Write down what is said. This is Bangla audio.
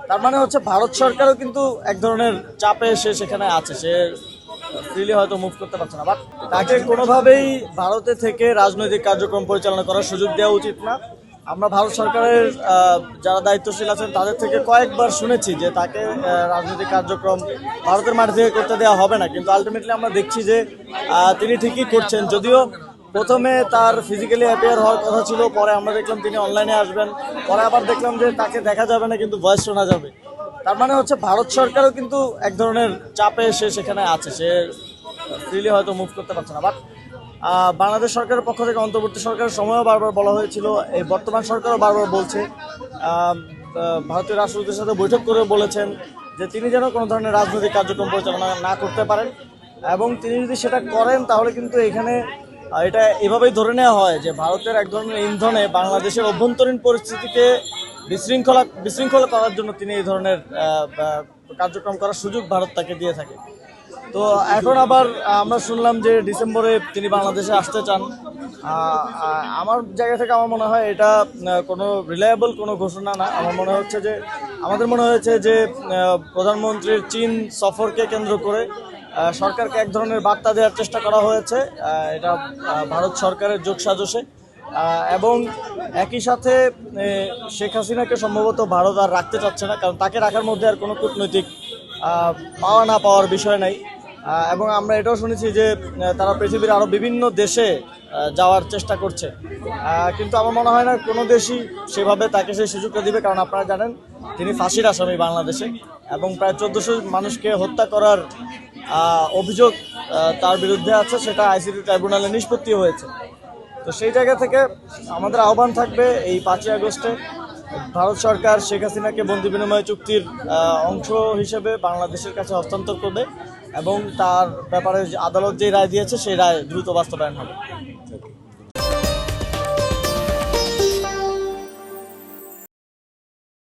তার মানে হচ্ছে ভারত সরকারও কিন্তু এক ধরনের চাপে সেখানে আছে, সে ফ্রিলি হয়তো মুভ করতে পারছে না, বাট তাকে কোনোভাবেই ভারতে থেকে রাজনৈতিক কার্যক্রম পরিচালনা করার সুযোগ দেওয়া উচিত না। আমরা ভারত সরকারের যারা দায়িত্বশীল আছেন তাদের থেকে কয়েকবার শুনেছি যে তাকে রাজনৈতিক কার্যক্রম ভারতের মাটি থেকে করতে দেওয়া হবে না, কিন্তু আলটিমেটলি আমরা দেখছি যে তিনি ঠিকই করছেন। যদিও প্রথমে তার ফিজিক্যালি অ্যাপিয়ার হওয়ার কথা ছিল, পরে আমরা দেখলাম তিনি অনলাইনে আসবেন, পরে আবার দেখলাম যে তাকে দেখা যাবে না কিন্তু ভয়েস শোনা যাবে। তার মানে হচ্ছে ভারত সরকারও কিন্তু এক ধরনের চাপে সেখানে আছে, সে ফ্রিলি হয়তো মুভ করতে পারছে না। বাট বাংলাদেশ সরকারের পক্ষ থেকে অন্তর্বর্তী সরকারের সময়ও বারবার বলা হয়েছিল, এই বর্তমান সরকারও বারবার বলছে, ভারতীয় রাষ্ট্রদূতের সাথে বৈঠক করে বলেছেন যে তিনি যেন কোনো ধরনের রাজনৈতিক কার্যক্রম পরিচালনা না করতে পারেন, এবং তিনি যদি সেটা করেন তাহলে কিন্তু এখানে এটা এভাবেই ধরে নেওয়া হয় যে ভারতের এক ধরনের ইন্ধনে বাংলাদেশের অভ্যন্তরীণ পরিস্থিতিকে বিশৃঙ্খল করার জন্য তিনি এই ধরনের কার্যক্রম করার সুযোগ ভারত তাকে দিয়ে থাকে। তো এখন আবার আমরা শুনলাম যে ডিসেম্বরে তিনি বাংলাদেশে আসতে চান। আমার জায়গা থেকে আমার মনে হয় এটা কোনো রিলায়েবল কোনো ঘোষণা না। আমাদের মনে হয়েছে যে প্রধানমন্ত্রীর চীন সফরকে কেন্দ্র করে সরকারকে এক ধরনের বার্তা দেওয়ার চেষ্টা করা হয়েছে, এটা ভারত সরকারের যোগসাজশে, এবং একই সাথে শেখ হাসিনাকে সম্ভবত ভারত আর রাখতে চাচ্ছে না, কারণ তাকে রাখার মধ্যে আর কোনো কূটনৈতিক পাওয়া না পাওয়ার বিষয় নাই। এবং আমরা এটাও শুনেছি যে তারা পৃথিবীর আরও বিভিন্ন দেশে যাওয়ার চেষ্টা করছে, কিন্তু আমার মনে হয় না কোনো দেশই সেভাবে তাকে সেই সুযোগটা দিবে, কারণ আপনারা জানেন তিনি ফাঁসির আসামি বাংলাদেশে, এবং প্রায় 1400 মানুষকে হত্যা করার অভিযোগ তার বিরুদ্ধে আছে, সেটা আইসিটি ট্রাইব্যুনালে নিষ্পত্তি হয়েছে। তো সেই জায়গা থেকে আমাদের আহ্বান থাকবে এই 5ই আগস্টে ভারত সরকার শেখ হাসিনাকে বন্দি বিনিময় চুক্তির অংশ হিসেবে বাংলাদেশের কাছে হস্তান্তর করবে, এবং তার ব্যাপারে আদালত যে রায় দিয়েছে সেই রায় দ্রুত বাস্তবায়ন হবে।